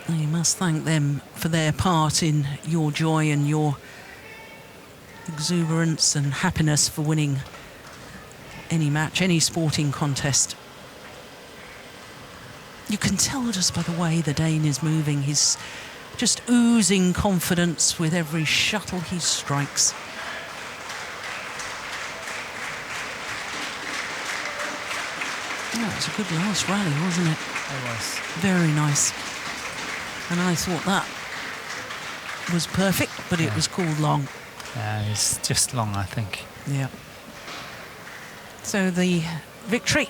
You must thank them for their part in your joy and your exuberance and happiness for winning any match, any sporting contest. You can tell just by the way the Dane is moving. He's just oozing confidence with every shuttle he strikes. Oh, it was a good last rally, wasn't it? It was. Very nice. And I thought that was perfect, but it was called long. It's just long, I think. Yeah. So the victory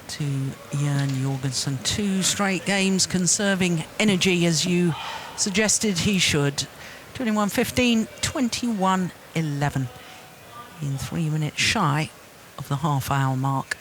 to Jan Jorgensen. 2 straight games conserving energy as you suggested he should. 21-15, 21-11 in 3 minutes shy of the half-hour mark.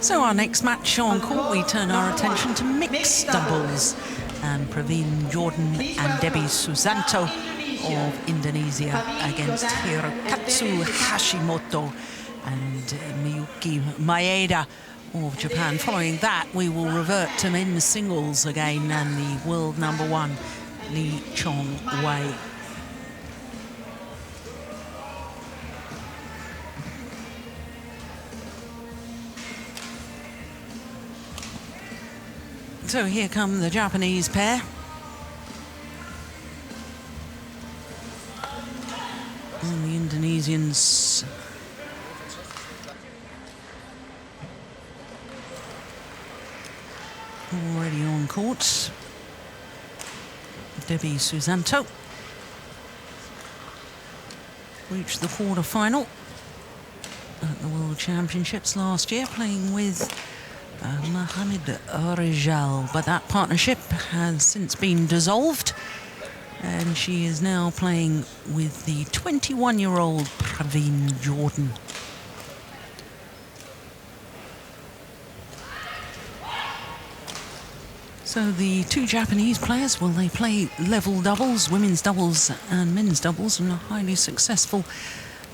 So our next match on court, we turn our attention to mixed doubles, and Praveen Jordan and Debbie Susanto of Indonesia against Hirokatsu Hashimoto and Miyuki Maeda of Japan. Following that, we will revert to men's singles again and the world number 1, Lee Chong Wei. So here come the Japanese pair. And the Indonesians already on court. Debbie Susanto reached the quarter-final at the World Championships last year, playing with Mohamed Rijal, but that partnership has since been dissolved, and she is now playing with the 21-year-old Praveen Jordan. So the 2 Japanese players, well, they play level doubles, women's doubles and men's doubles, and are highly successful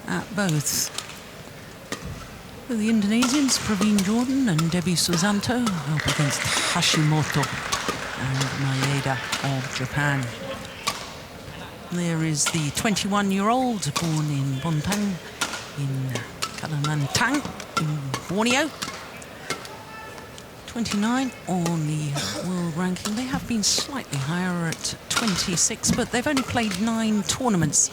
at both. The Indonesians, Praveen Jordan and Debbie Susanto, up against Hashimoto and Maeda of Japan. There is the 21-year-old born in Bontang in Kalimantan in Borneo. 29 on the world ranking. They have been slightly higher at 26, but they've only played 9 tournaments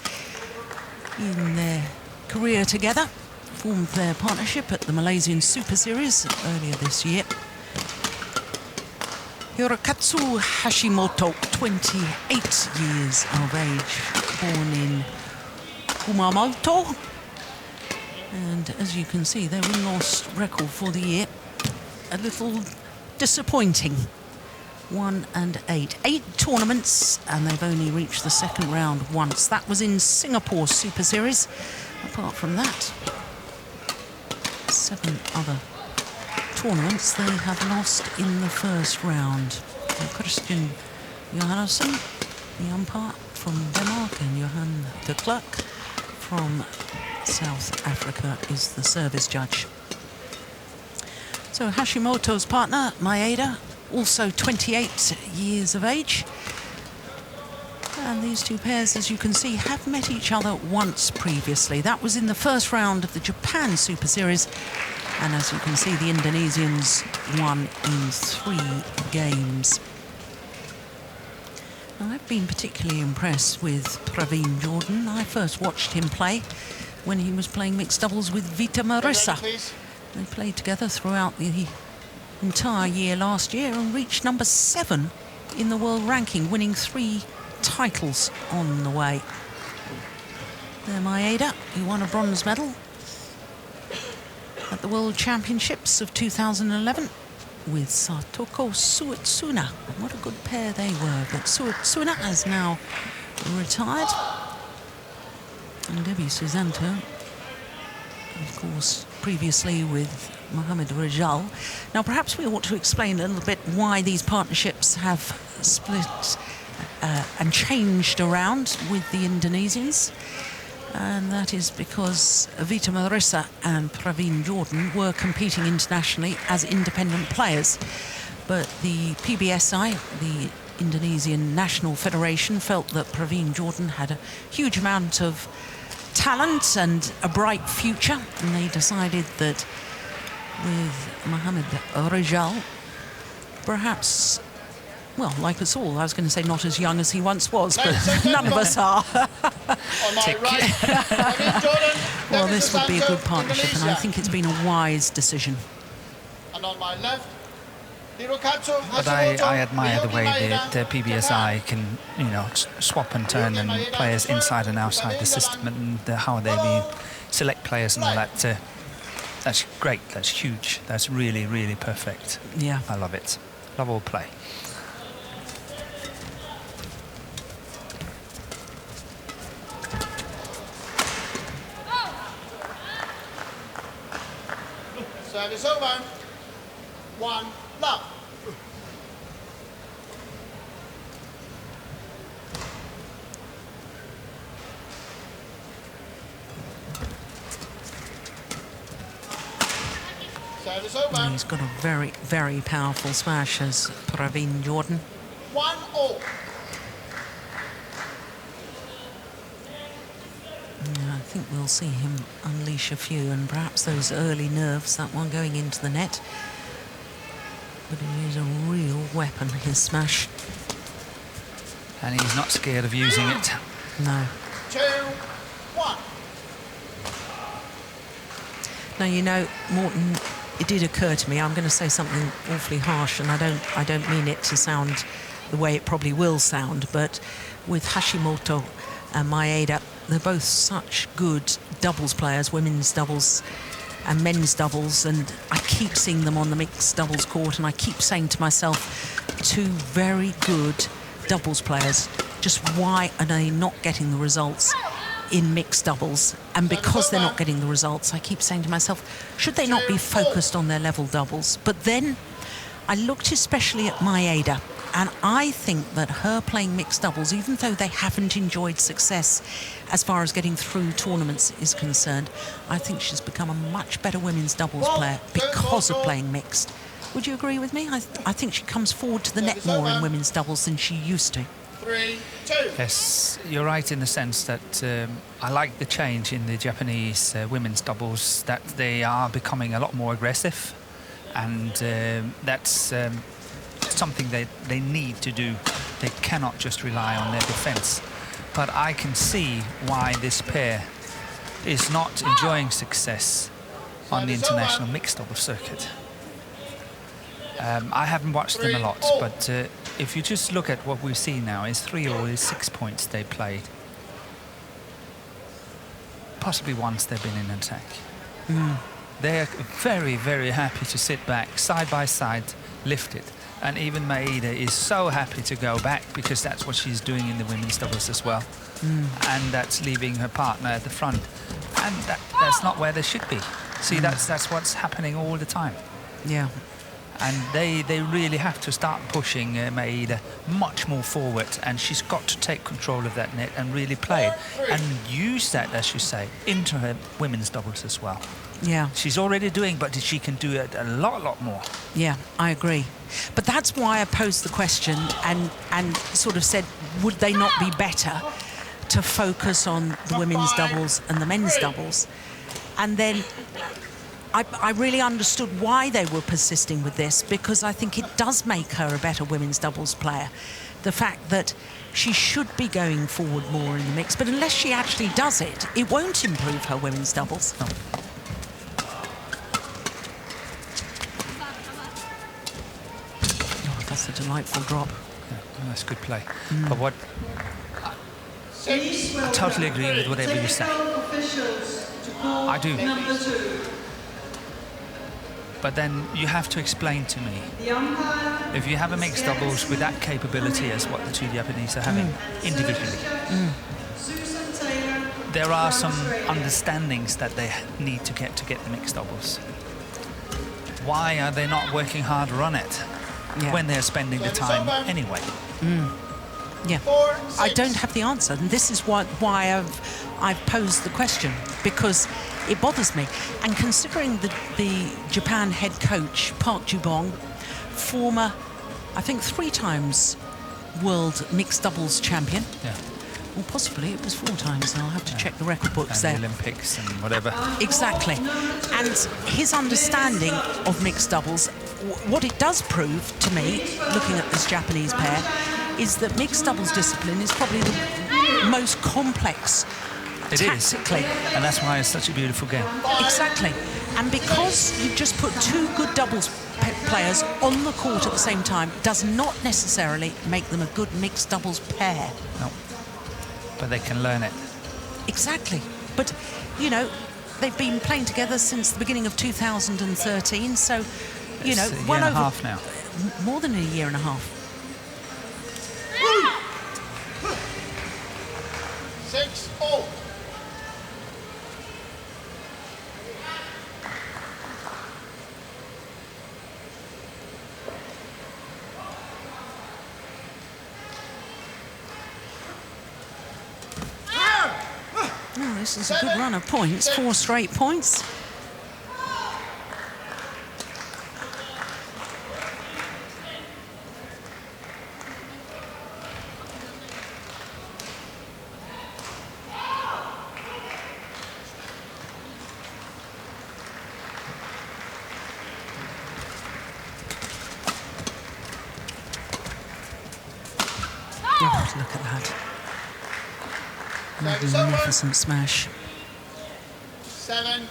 in their career together. Formed their partnership at the Malaysian Superseries earlier this year. Hirokatsu Hashimoto, 28 years of age, born in Kumamoto. And as you can see, their win-loss record for the year, a little disappointing. 1 and 8. 8 tournaments, and they've only reached the second round once. That was in Singapore Super Series. Apart from that, 7 other tournaments they have lost in the first round. Christian Johannesson, the umpire from Denmark, and Johan de Klerk from South Africa is the service judge. So Hashimoto's partner, Maeda, also 28 years of age. And these two pairs, as you can see, have met each other once previously. That was in the first round of the Japan Super Series. And as you can see, the Indonesians won in 3 games. Now, I've been particularly impressed with Praveen Jordan. I first watched him play when he was playing mixed doubles with Vita Marissa. They played together throughout the entire year last year and reached number 7 in the world ranking, winning 3 titles on the way. There, Maeda, who won a bronze medal at the World Championships of 2011 with Satoko Suetsuna. What a good pair they were, but Suetsuna has now retired. And Debbie Susanto, of course, previously with Mohamed Rajal. Now, perhaps we ought to explain a little bit why these partnerships have split and changed around with the Indonesians. And that is because Vita Marissa and Praveen Jordan were competing internationally as independent players. But the PBSI, the Indonesian National Federation, felt that Praveen Jordan had a huge amount of talent and a bright future. And they decided that with Mohamed Rajal, perhaps, well, like us all, I was going to say not as young as he once was, but none of us are. On my right, Jordan, well, this would be a good partnership, and I think it's been a wise decision. And on my left, but I admire the way the PBSI can, you know, swap and turn and players inside and outside the system, and how they select players and all that. That's great. That's huge. That's really, really perfect. Yeah, I love it. Love all play. Service over. 1 love. Service over. and he's got a very, very powerful smash as Praveen Jordan. 1-all. Yeah, I think we'll see him unleash a few, and perhaps those early nerves, that one going into the net. But it is a real weapon, his smash. And he's not scared of using it. No. 2-1. Now, you know, Morten, it did occur to me, I'm going to say something awfully harsh, and I don't mean it to sound the way it probably will sound, but with Hashimoto and Maeda, they're both such good doubles players, women's doubles and men's doubles, and I keep seeing them on the mixed doubles court, and I keep saying to myself, 2 very good doubles players, just why are they not getting the results in mixed doubles? And because they're not getting the results, I keep saying to myself, should they not be focused on their level doubles? But then I looked especially at Maeda, and I think that her playing mixed doubles, even though they haven't enjoyed success as far as getting through tournaments is concerned, I think she's become a much better women's doubles player because of playing mixed. Would you agree with me? I think she comes forward to the net more in women's doubles than she used to. 3-2. Yes, you're right in the sense that I like the change in the Japanese women's doubles, that they are becoming a lot more aggressive, and that's something they need to do. They cannot just rely on their defense. But I can see why this pair is not enjoying success on the international mixed doubles circuit. I haven't watched them a lot, but if you just look at what we've seen now, is 3-all, is 6 points they played. Possibly once they've been in attack. They're very, very happy to sit back, side by side, lifted, And even Maeda is so happy to go back because that's what she's doing in the women's doubles as well. And that's leaving her partner at the front. And that's not where they should be. See, that's what's happening all the time. Yeah. And they really have to start pushing Maeda much more forward, and she's got to take control of that net and really play it and use that, as you say, into her women's doubles as well. Yeah. She's already doing, but she can do it a lot more. Yeah, I agree. But that's why I posed the question and sort of said, would they not be better to focus on the women's doubles and the men's doubles? And then I really understood why they were persisting with this, because I think it does make her a better women's doubles player. The fact that she should be going forward more in the mix, but unless she actually does it, it won't improve her women's doubles. No. Oh, that's a delightful drop. Yeah, that's good play. But what I totally agree with whatever you say. I do. But then you have to explain to me, if you have a mixed doubles with that capability as what the two Japanese are having individually, there are some understandings that they need to get the mixed doubles. Why are they not working harder on it when they're spending the time anyway? Yeah, I don't have the answer, and this is why I've posed the question, because it bothers me. And considering the Japan head coach, Park Ju-bong, former, I think 3 times world mixed doubles champion. Yeah. Or possibly it was 4 times, and I'll have to check the record books And there. the Olympics and whatever. Exactly. And his understanding of mixed doubles, what it does prove to me, looking at this Japanese pair, is that mixed doubles discipline is probably the most complex tactically. And that's why it's such a beautiful game. Exactly. And because you just put 2 good doubles players on the court at the same time does not necessarily make them a good mixed doubles pair. No. But they can learn it. Exactly. But, you know, they've been playing together since the beginning of 2013, so, you know, It's a year and a half now. More than a year and a half. 6-0. Oh, this is a good run of points, 4 straight points. Oh, look at that. Magnificent smash. 7-0.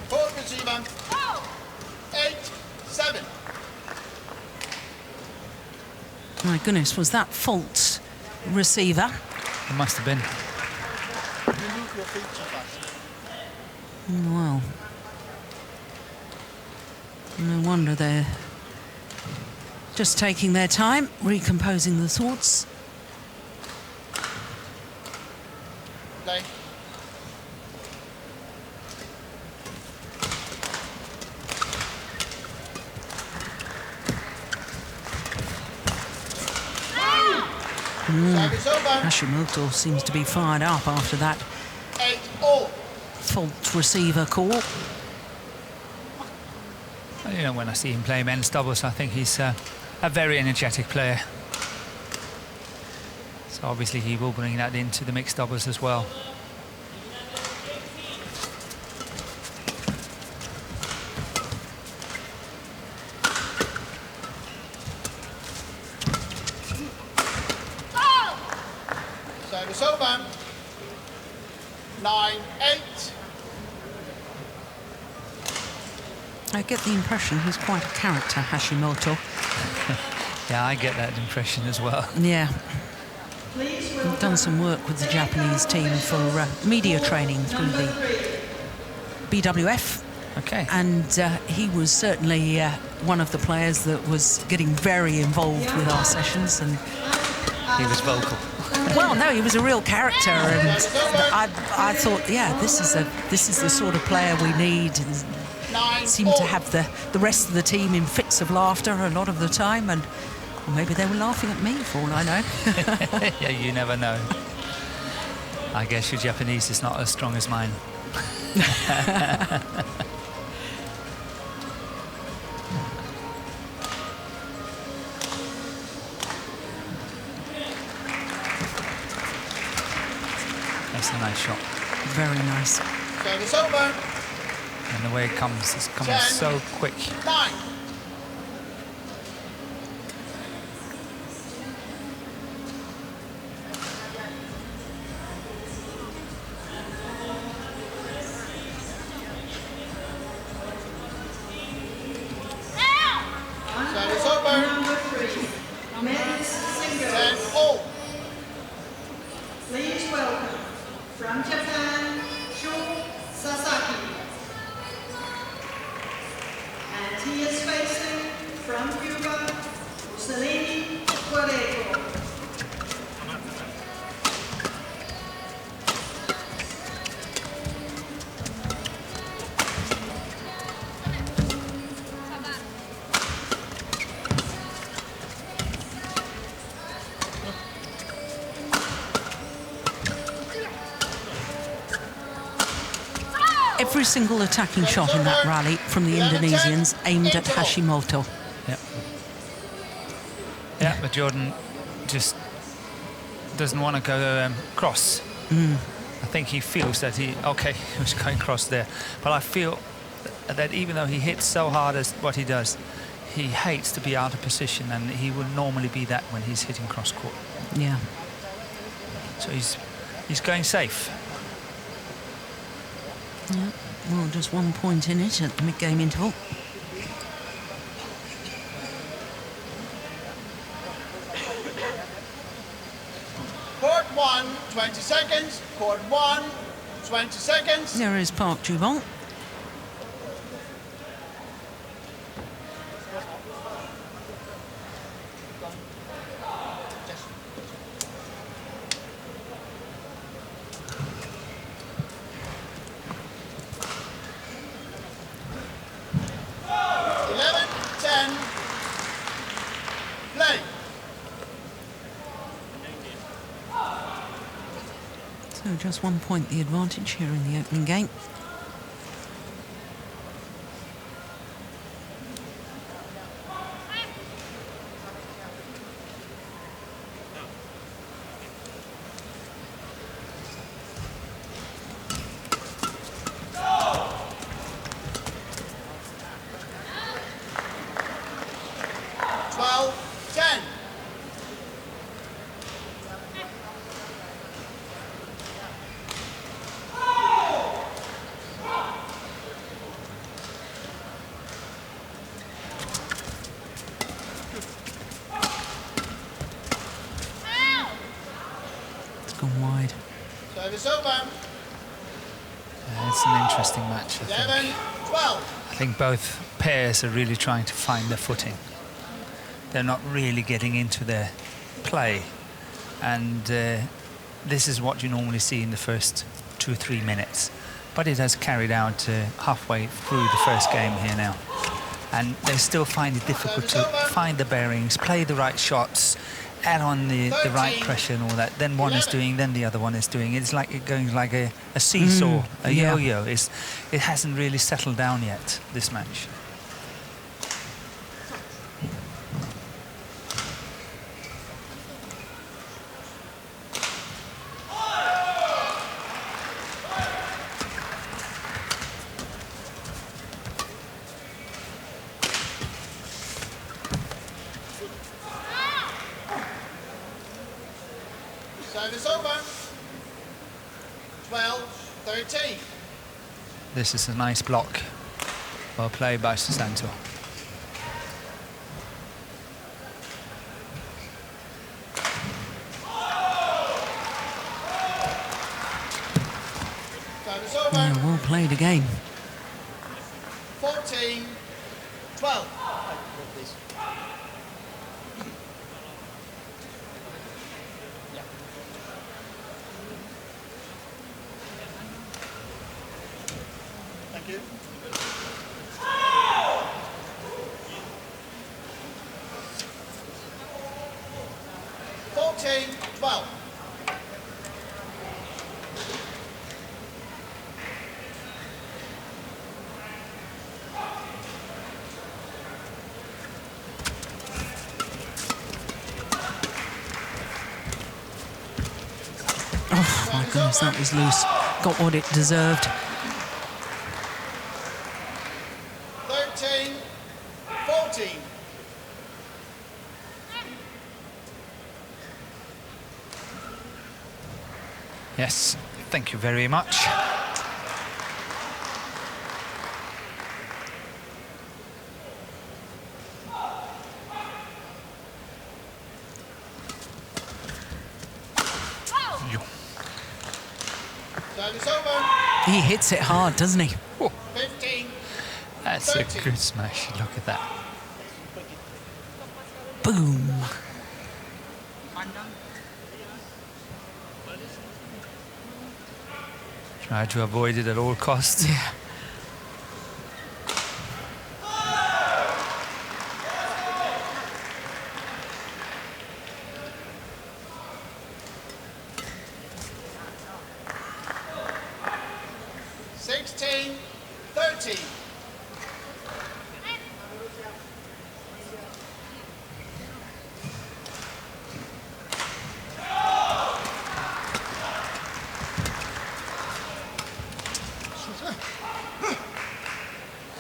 Fourth receiver. 8-7. My goodness, was that fault receiver? It must have been. You move your feet too fast. Well, no wonder they're just taking their time, recomposing the thoughts. Play. Service over. Hashimoto seems to be fired up after that 8-0. fault receiver call. You know, when I see him play men's doubles, I think he's a very energetic player. So obviously he will bring that into the mixed doubles as well. Service over. I get the impression he's quite a character, Hashimoto. Yeah, I get that impression as well. Yeah. I've done some work with the Japanese team for media training through the BWF. Okay. And he was certainly one of the players that was getting very involved with our sessions. And he was vocal. Well, no, he was a real character, and I thought, yeah, this is the sort of player we need. And seemed to have the rest of the team in fits of laughter a lot of the time, and maybe they were laughing at me for all I know. Yeah, you never know. I guess your Japanese is not as strong as mine. That's a nice shot. Very nice. Service over. And the way it comes, it's coming so quick. 9. Service over. Number 3, men's singles. 10 all. Please welcome from Japan, Sho Sasaki. And he is facing from Cuba, Mussolini Guerrero. Every single attacking shot in that rally from the Indonesians aimed at Hashimoto. Yeah. Yeah, but Jordan just doesn't want to go cross. I think he feels that he was going cross there. But I feel that even though he hits so hard as what he does, he hates to be out of position, and he would normally be that when he's hitting cross court. Yeah. So he's going safe. Yeah. Well, just 1 point in it at the mid-game interval. Court 1, 20 seconds. Court 1, 20 seconds. There is Park Ju-bong. So just 1 point the advantage here in the opening game. Gone wide. Service over. It's an interesting match, I 11, think. 12. I think both pairs are really trying to find their footing. They're not really getting into their play. And this is what you normally see in the first 2 or 3 minutes. But it has carried out halfway through the first game here now. And they still find it difficult to find the bearings, play the right shots, add on the right pressure and all that. Then one is doing, then the other one is doing. It's like it going like a seesaw, a yo-yo. It hasn't really settled down yet, this match. Service over. 12, 13. This is a nice block. Well played by Susanto. Service over. Yeah, well played again. 14, 12. Yeah. Thank you. Fourteen, 12. Oh my goodness, that was loose. Got what it deserved. 13, 14. Yes, thank you very much. Service over. He hits it hard, doesn't he? 15. That's 13. a good smash. Look at that. Boom. Try to avoid it at all costs. Yeah. Sixteen, 13.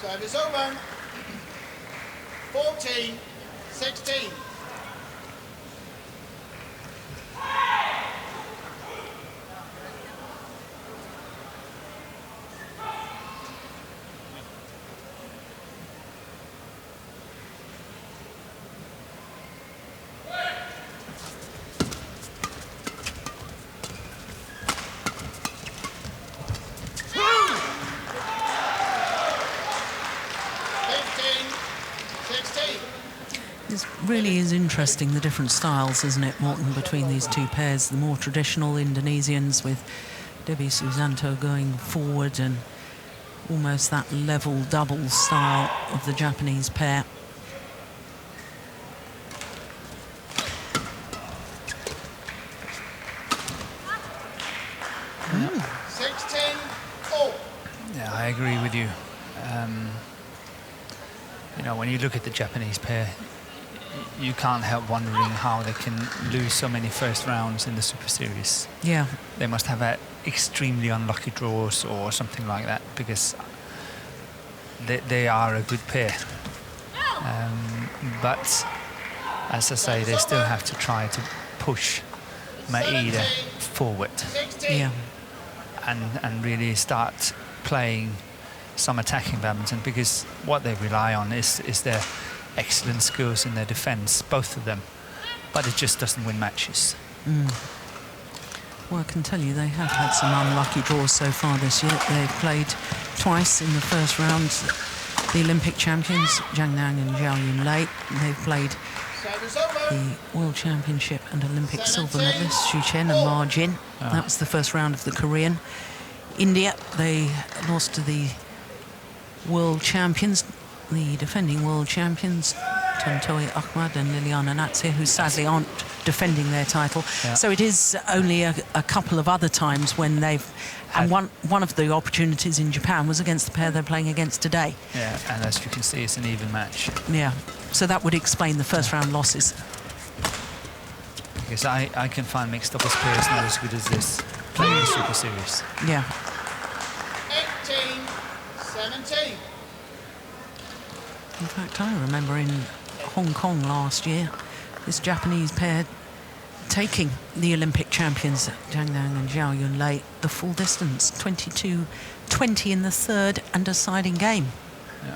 Service over. 14, 16. It really is interesting, the different styles, isn't it, Morton, between these two pairs. The more traditional Indonesians with Debbie Susanto going forward and almost that level double style of the Japanese pair. Yeah. 16, 4. Yeah, I agree with you. You know, when you look at the Japanese pair, you can't help wondering how they can lose so many first rounds in the Super Series. Yeah. They must have had extremely unlucky draws or something like that, because they are a good pair. But as I say, they still have to try to push Maeda forward Yeah. and really start playing some attacking badminton, because what they rely on is their excellent skills in their defence, both of them, but it just doesn't win matches. Well, I can tell you they have had some unlucky draws so far this year. They've played twice in the first round. The Olympic champions, Zhang Nang and Zhao Yunlei. They've played Service over. the World Championship and Olympic silver medalists, Xu Chen and Ma Jin. That was the first round of the Korean. India, they lost to the world champions, the defending world champions, Tontowi Ahmad and Liliana Natsir, who sadly aren't defending their title. Yeah. So it is only a couple of other times when they've... And one of the opportunities in Japan was against the pair they're playing against today. Yeah, and as you can see, it's an even match. Yeah, so that would explain the first round losses. Because I can find mixed doubles players not as good as this playing the Super Series. Yeah. 18, 17. In fact, I remember in Hong Kong last year, this Japanese pair taking the Olympic champions, Zhang Nang and Zhao Yunlei, the full distance, 22-20 in the third and deciding game. Yeah.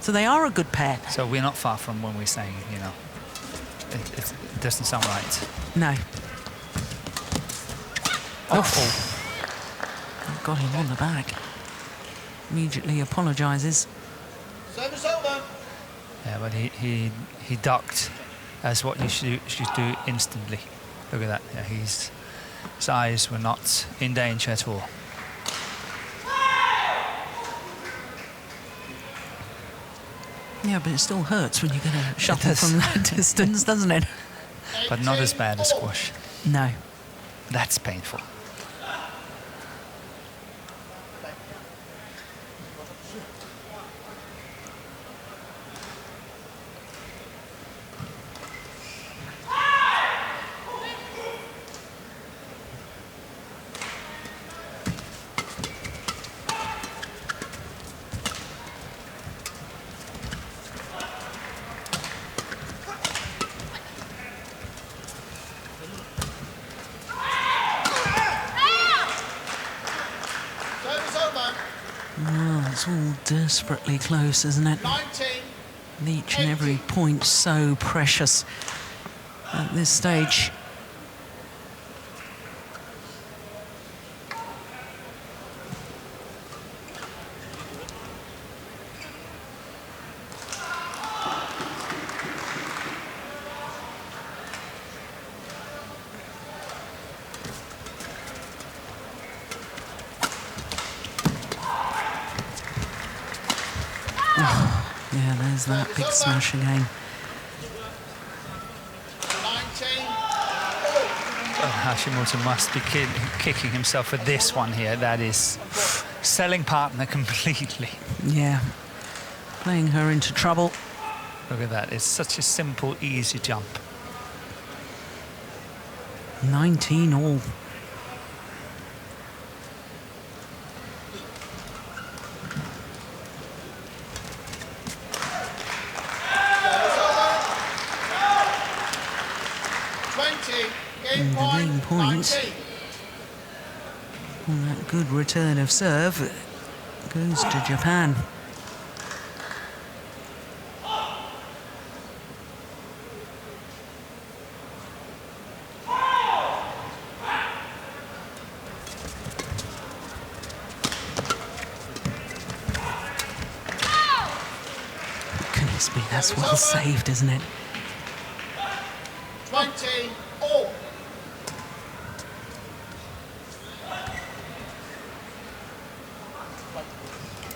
So they are a good pair. So we're not far from when we're saying, you know, it doesn't sound right. No. Oh. Got him on the back. Immediately apologises. Service over. Yeah, but he ducked as what you should do instantly. Look at that. Yeah, his eyes were not in danger at all. Yeah, but it still hurts when you get a shuttle from that distance, doesn't it? But not as bad as squash. No. That's painful. Well, it's all desperately close, isn't it? 19. Each and every point so precious at this stage. Yeah, there's that big smash again. 19. Hashimoto must be kicking himself for this one here. That is selling partner completely. Yeah, playing her into trouble. Look at that. It's such a simple, easy jump. 19 all. And the game point. And that good return of serve goes to Japan. Goodness me, that's well saved, isn't it? 20 all.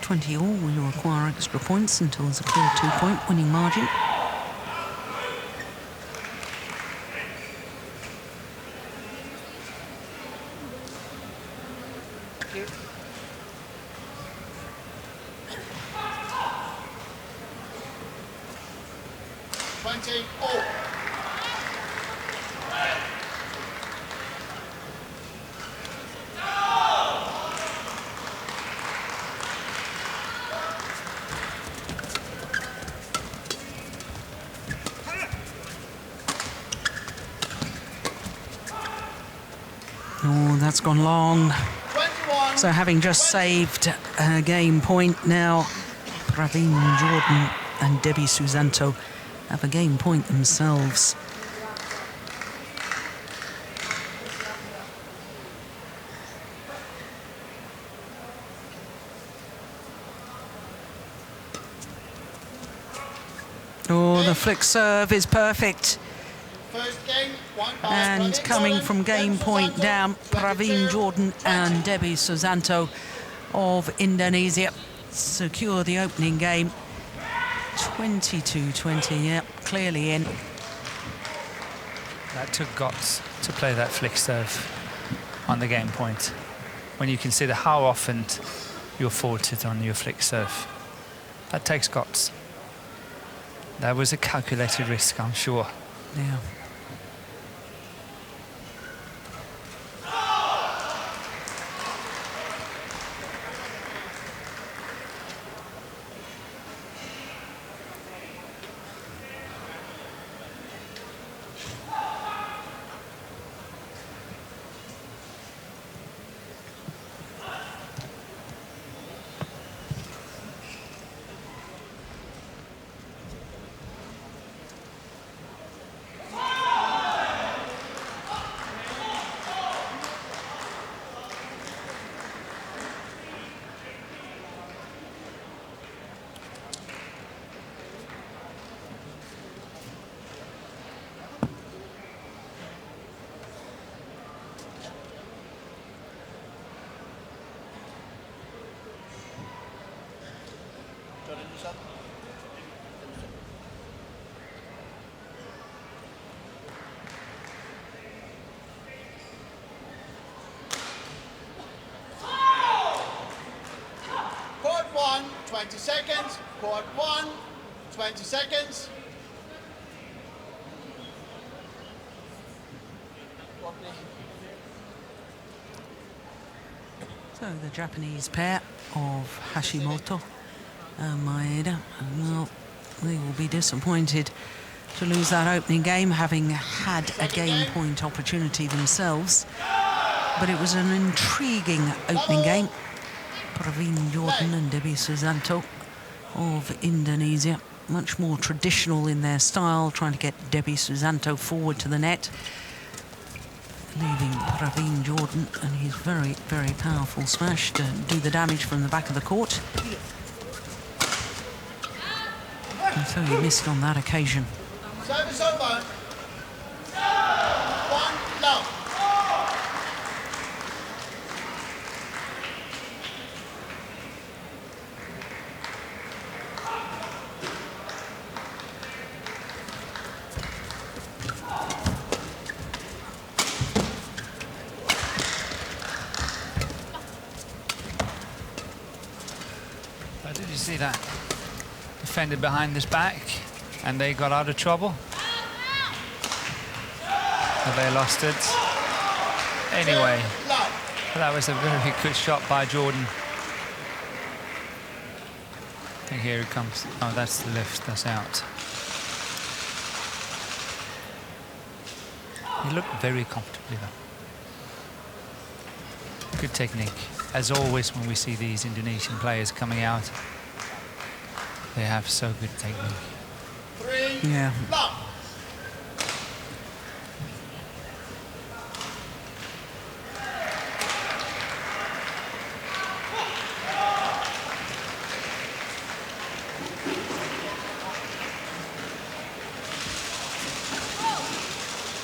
20 all will require extra points until there's a clear 2-point winning margin. Oh, that's gone long. 21. So having just saved a game point now, Praveen Jordan and Debbie Susanto have a game point themselves. Oh, the flick serve is perfect. First game, one by And Praveen coming Jordan, from game Debbie point Susanto, down, Praveen 22, Jordan 20. and Debbie Susanto of Indonesia secure the opening game. 22-20, yep, clearly in. That took guts to play that flick serve on the game point. When you consider how often you're faulted on your flick serve, that takes guts. That was a calculated risk, I'm sure. Yeah. Court 1, 20 seconds. Court 1, 20 seconds. So the Japanese pair of Hashimoto and Maeda, well, they will be disappointed to lose that opening game, having had a game point opportunity themselves. But it was an intriguing opening game. Praveen Jordan and Debbie Susanto of Indonesia, much more traditional in their style, trying to get Debbie Susanto forward to the net, leaving Praveen Jordan and his very, very powerful smash to do the damage from the back of the court. And so he missed on that occasion. Service over. 1 love. Did you see that? Defended behind his back, and they got out of trouble. But they lost it. Anyway, that was a very good shot by Jordan. I think here it comes. Oh, that's the lift. That's out. He looked very comfortably though. Good technique. As always, when we see these Indonesian players coming out, they have so good technique. 3 Yeah. love.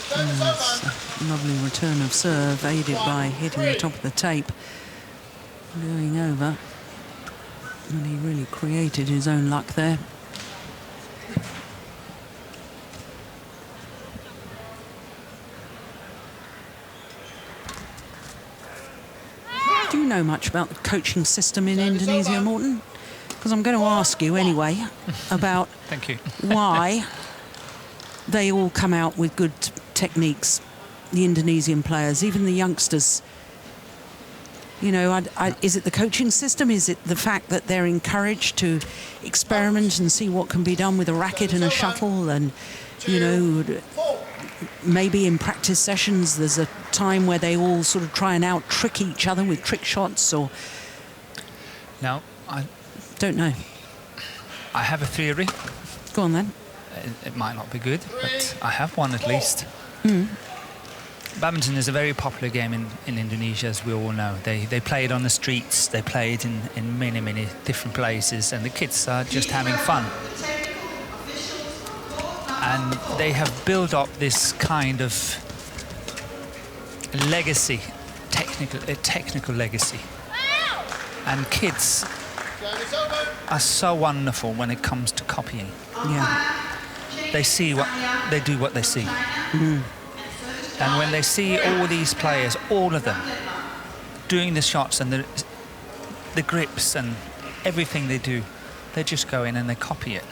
Service over. Lovely return of serve, aided by hitting the top of the tape, going over. And he really created his own luck there. Do you know much about the coaching system in Indonesia, Morton? Because I'm going to ask you anyway about Thank you. why they all come out with good techniques, the Indonesian players, even the youngsters. You know, is it the coaching system? Is it the fact that they're encouraged to experiment and see what can be done with a racket and a shuttle? And, you know, maybe in practice sessions there's a time where they all sort of try and out-trick each other with trick shots, or... No, I don't know. I have a theory. Go on then. It might not be good, but I have one at least. Badminton is a very popular game in Indonesia, as we all know. They play it on the streets, they play it in many, many different places, and the kids are just having fun. And they have built up this kind of legacy, technical legacy. And kids are so wonderful when it comes to copying. Yeah. They see what they see. And when they see all these players, all of them, doing the shots and the grips and everything they do, they just go in and they copy it.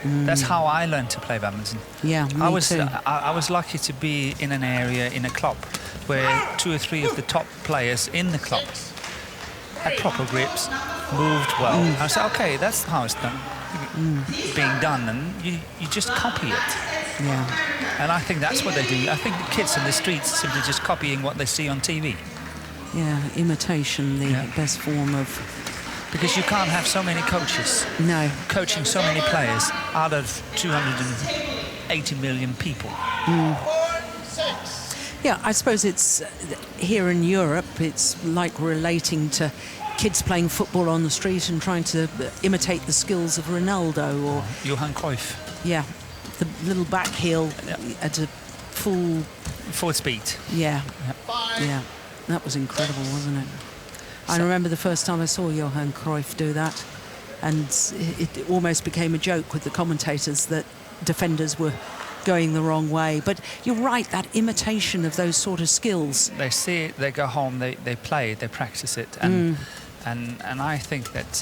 That's how I learned to play badminton. Yeah, me too. I was lucky to be in an area, in a club, where 2 or 3 of the top players in the club had proper grips, moved well. I said, okay, that's how it's done, being done, and you just copy it. Yeah. And I think that's what they do. I think the kids in the streets are simply just copying what they see on TV. Yeah, imitation, the best form of... Because you can't have so many coaches. No. Coaching so many players out of 280 million people. Yeah, I suppose it's here in Europe, it's like relating to kids playing football on the street and trying to imitate the skills of Ronaldo or... Johan Cruyff. Yeah, the little back heel at a full speed. Yeah, yeah, that was incredible, wasn't it? I remember the first time I saw Johan Cruyff do that. And it almost became a joke with the commentators that defenders were going the wrong way. But you're right, that imitation of those sort of skills. They see it, they go home, they play it, they practice it. And I think that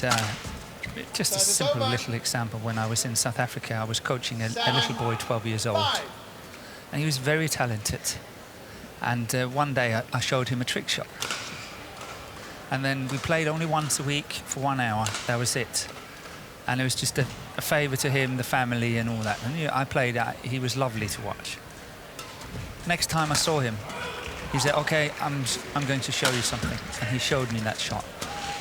just a simple little example, when I was in South Africa, I was coaching a little boy 12 years old. And he was very talented. And one day I showed him a trick shot. And then we played only once a week for 1 hour. That was it. And it was just a favour to him, the family and all that. And I played, he was lovely to watch. Next time I saw him, he said, okay, I'm going to show you something. And he showed me that shot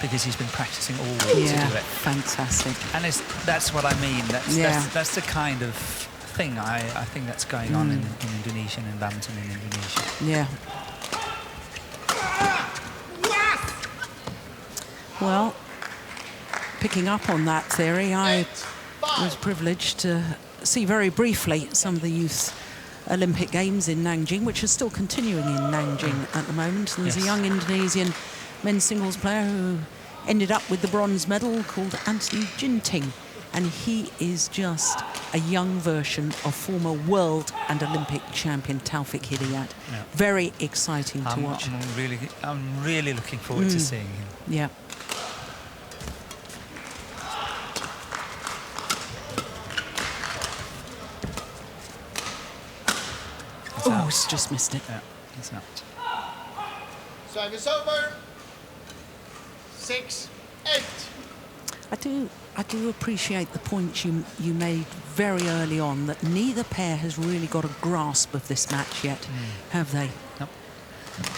because he's been practicing all week to do it. Fantastic. And that's what I mean. That's the kind of thing I think that's going on in Indonesia and badminton in Indonesia. Yeah. Well, picking up on that theory, I was privileged to see very briefly some of the youth Olympic Games in Nanjing, which are still continuing in Nanjing at the moment. And there's a young Indonesian men's singles player who ended up with the bronze medal called Anthony Ginting. And he is just a young version of former world and Olympic champion Taufik Hidayat. Yeah. Very exciting to watch. I'm really looking forward to seeing him. Yeah. Oh, it's just missed it. Yeah, it's not. Service over. 6-8. I do appreciate the point you made very early on, that neither pair has really got a grasp of this match yet, have they? Nope.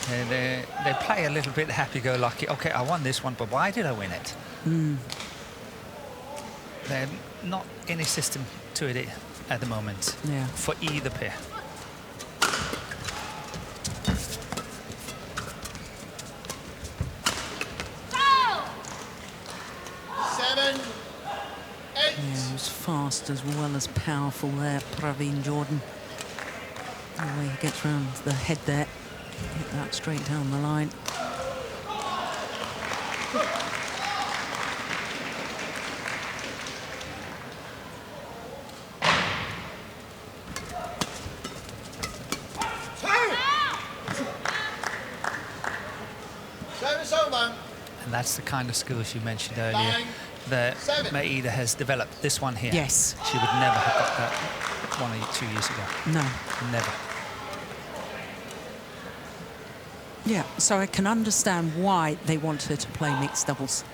They play a little bit happy-go-lucky. Okay, I won this one, but why did I win it? There's not any system to it at the moment for either pair. 7-8. Yeah, he's fast as well as powerful there, Praveen Jordan. The way he gets round the head there, hit that straight down the line. Service over. And that's the kind of skills you mentioned earlier that Maeda has developed. This one here. Yes. She would never have got that 1 or 2 years ago. No. Never. Yeah, so I can understand why they want her to play mixed doubles.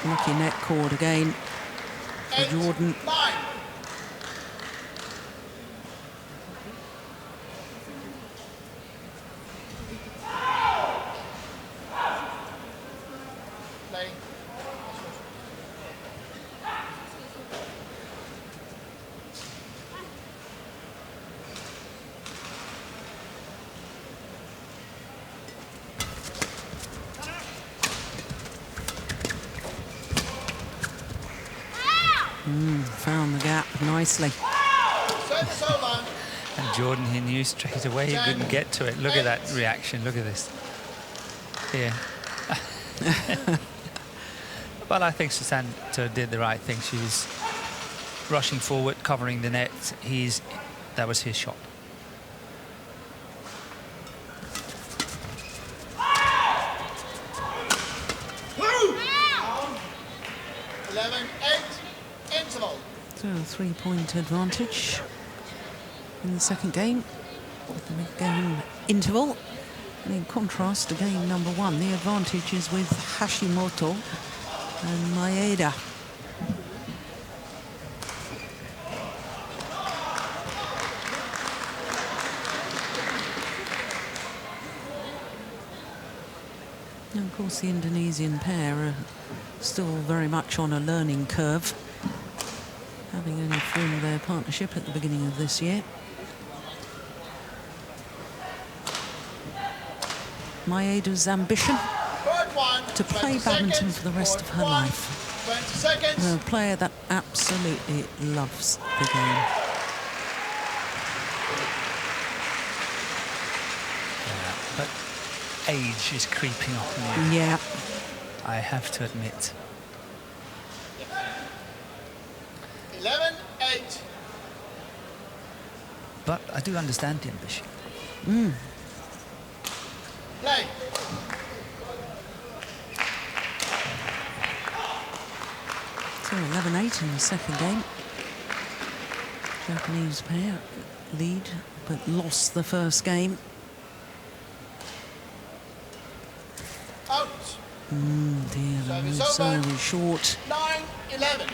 Lucky net cord again for Jordan. 9. Play. Found the gap nicely. Service over. And Jordan, he knew straight away he couldn't get to it. Look at that reaction. Look at this. Here. Well, I think Susanto did the right thing. She was rushing forward, covering the net. That was his shot. Interval. So a 3-point advantage in the second game. The mid-game interval. And in contrast to game number 1, the advantage is with Hashimoto and Maeda. And of course, the Indonesian pair are still very much on a learning curve, having only formed their partnership at the beginning of this year. Maeda's ambition to play badminton for the rest of her life. 20 seconds. A player that absolutely loves the game. Yeah, but age is creeping up on you. Yeah. I have to admit. 11-8. But I do understand the ambition. Play. So 11-8 in the second game. Japanese pair lead, but lost the first game. Out. Dear, the Service move over. so short. 9-11.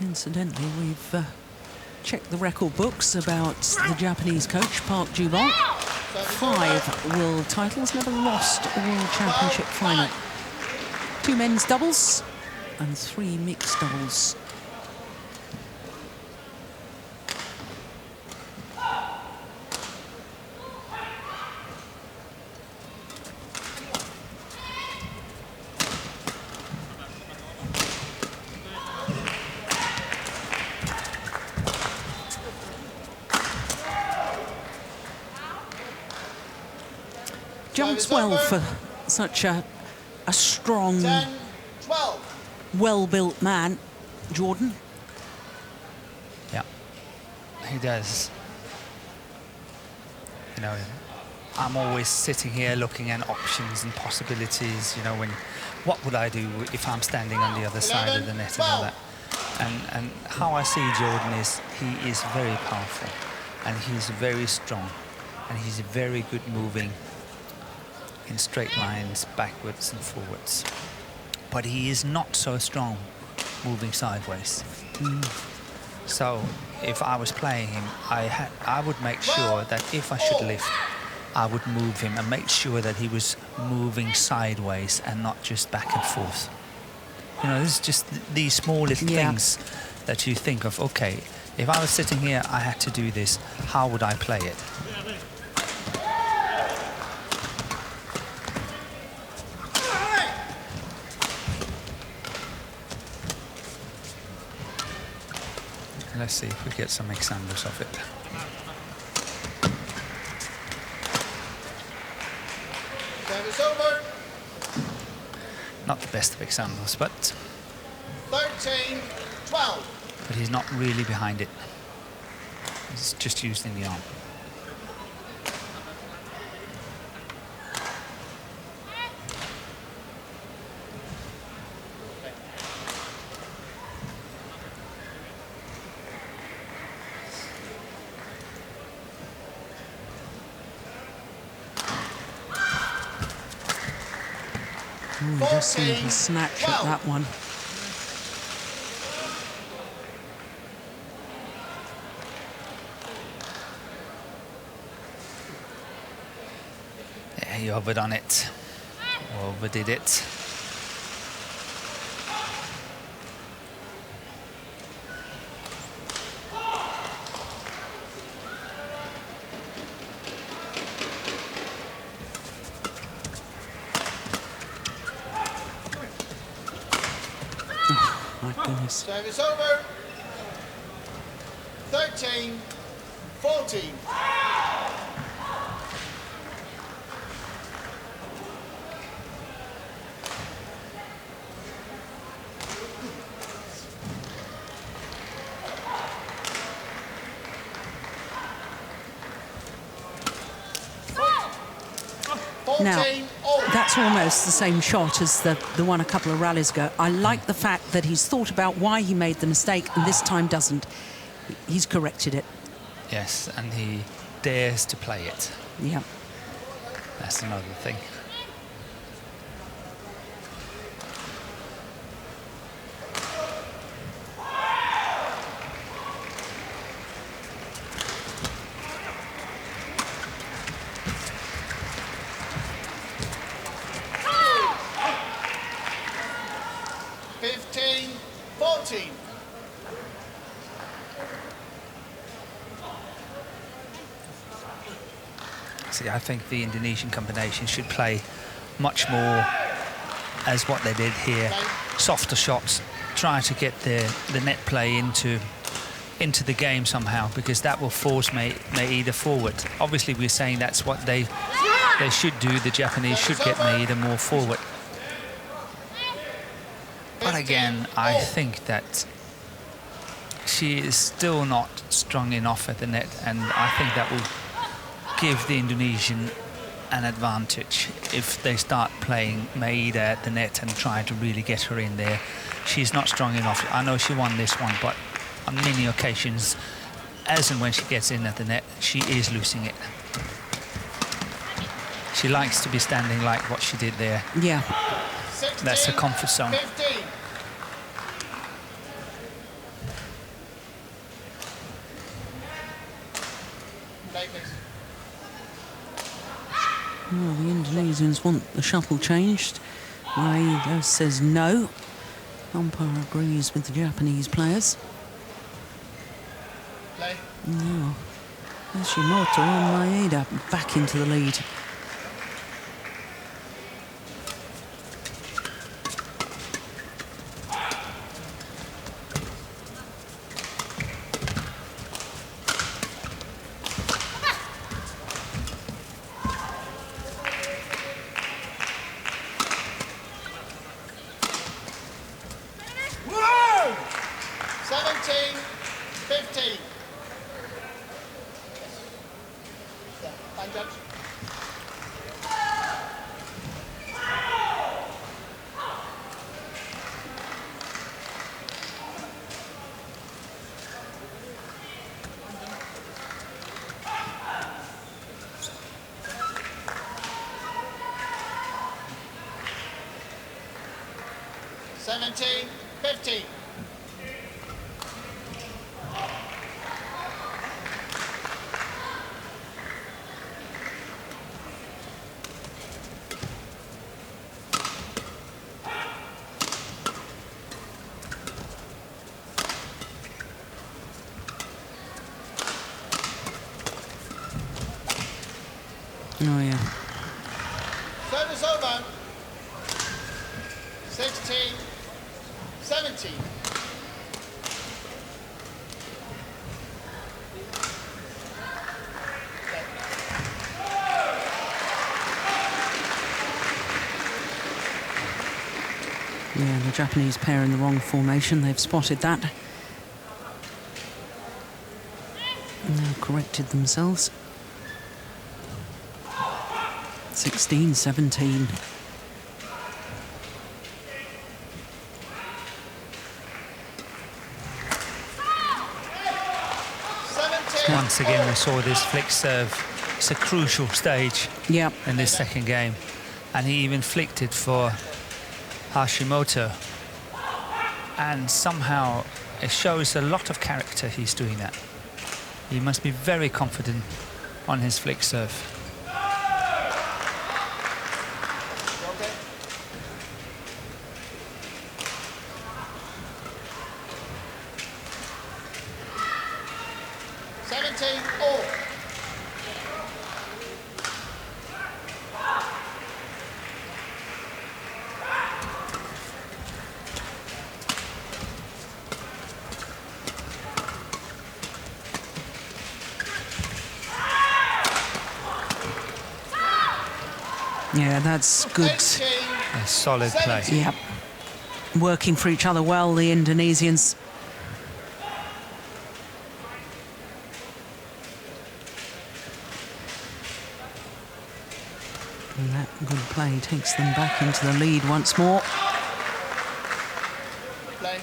Incidentally, we've checked the record books about the Japanese coach, Park Ju-bong. 5 world titles, never lost a world championship final. 2 men's doubles and 3 mixed doubles. Jumps well for such a strong, 10-12. well-built man, Jordan. Yeah, he does. You know, I'm always sitting here looking at options and possibilities. You know, what would I do if I'm standing on the other side of the net and all that? And how I see Jordan is he is very powerful, and he's very strong, and he's very good moving in straight lines, backwards and forwards. But he is not so strong moving sideways. So if I was playing him, I would make sure that if I should lift, I would move him and make sure that he was moving sideways and not just back and forth. You know, it's just these small little things that you think of, okay, if I was sitting here, I had to do this, how would I play it? Let's see if we get some examples of it. Service over. Not the best of examples, but 13-12. he's not really behind it. He's just using the arm. Just see if he snatch at that one. Yeah, he overdone it. Overdid it. Service over. 13-14. Now, that's almost the same shot as the one a couple of rallies ago. I like the fact that he's thought about why he made the mistake and this time doesn't. He's corrected it. Yes, and he dares to play it. Yeah. That's another thing. exactly. I think the Indonesian combination should play much more as what they did here. Softer shots, try to get the net play into the game somehow, because that will force Maeda forward. Obviously, we're saying that's what they should do. The Japanese should get Maeda more forward. But again, I think that she is still not strong enough at the net, and I think that will give the Indonesian an advantage if they start playing Maeda at the net and try to really get her in there. She's not strong enough. I know she won this one, but on many occasions, as and when she gets in at the net, she is losing it. She likes to be standing like what she did there. Yeah. 16, That's her comfort zone. 15. Play, please. Well, the Indonesians want the shuttle changed. Maeda says no. Umpire agrees with the Japanese players. Play. No. Hashimoto and Maeda back into the lead. Whoa! 17, 15. Yeah, fine, Judge. Seventeen, 15. Oh, yeah. Service over. 16, 17. Yeah, the Japanese pair in the wrong formation. They've spotted that. And they've corrected themselves. 16, 17. Once again, we saw this flick serve. It's a crucial stage Yep. in this second game. And he even flicked it for Hashimoto. And somehow it shows a lot of character he's doing that. He must be very confident on his flick serve. Okay. All. Yeah, that's good. A solid play. Yep. Working for each other well, the Indonesians. And that good play takes them back into the lead once more. Play.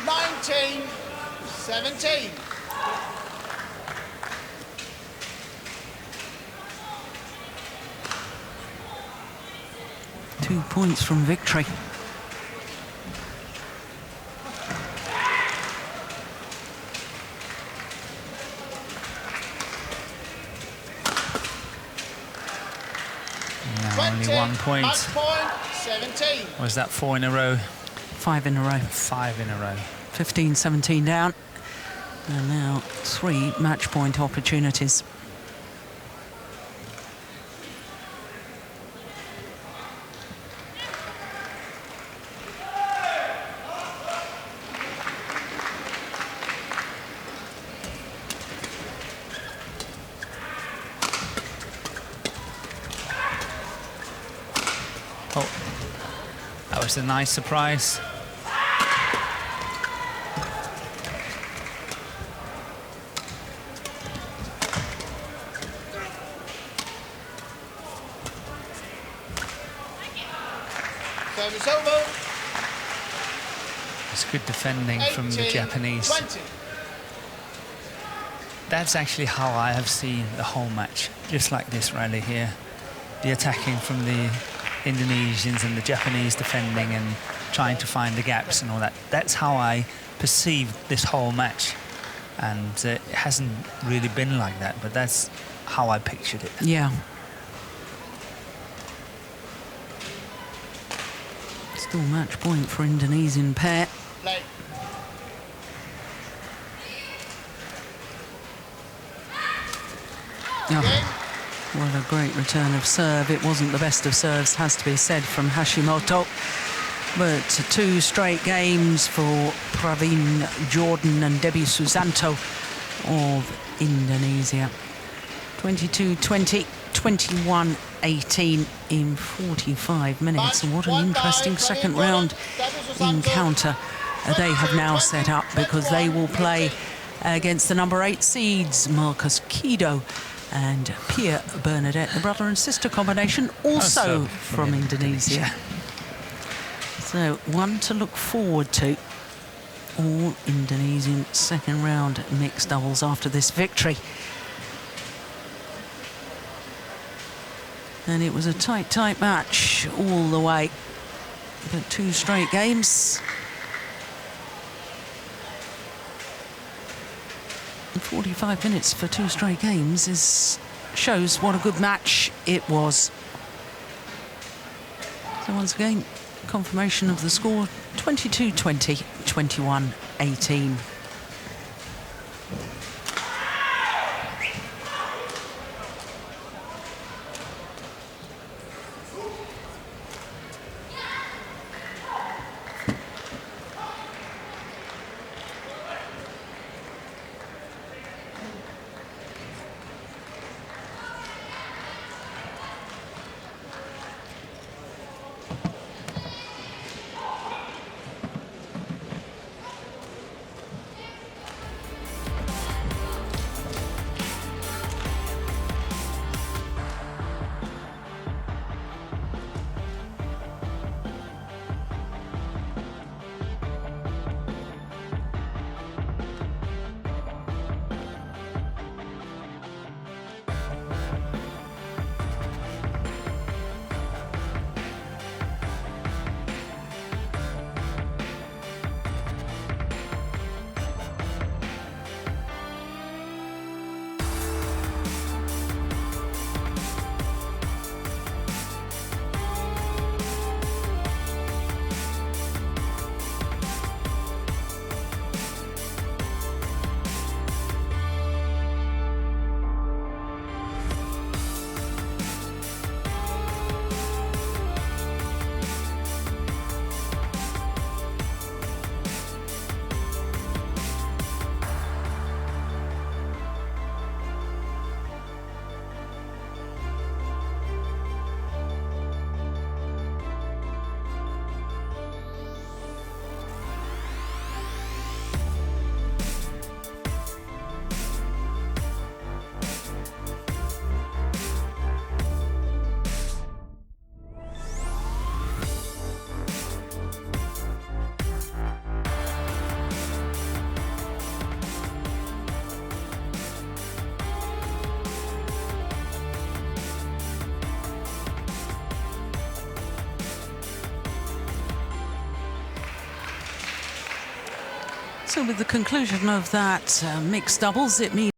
Nineteen, 17. Two points from victory. Now only 1 point. Match point, 17. Was that 4 in a row? 5 in a row. 5 in a row. 15-17 down. And now 3 match point opportunities. Oh, that was a nice surprise. Service over. It's good defending from the 18, Japanese. 20. That's actually how I have seen the whole match, just like this rally here. The attacking from the Indonesians and the Japanese defending and trying to find the gaps and all that. That's how I perceived this whole match. And it hasn't really been like that, but that's how I pictured it. Yeah. Still match point for Indonesian pair. Play. Oh, what a great return of serve. It wasn't the best of serves, has to be said, from Hashimoto. But 2 straight games for Praveen Jordan and Debbie Susanto of Indonesia. 22-20, 21-18 in 45 minutes. And what an interesting second round encounter they have now set up, because they will play against the number 8 seeds, Marcus Kido and Pia Bernadette, the brother and sister combination, also from Indonesia. So one to look forward to. All Indonesian second round mixed doubles after this victory. And it was a tight match all the way. But 2 straight games. And 45 minutes for 2 straight games shows what a good match it was. So once again, confirmation of the score, 22-20, 21-18. So with the conclusion of that mixed doubles, it means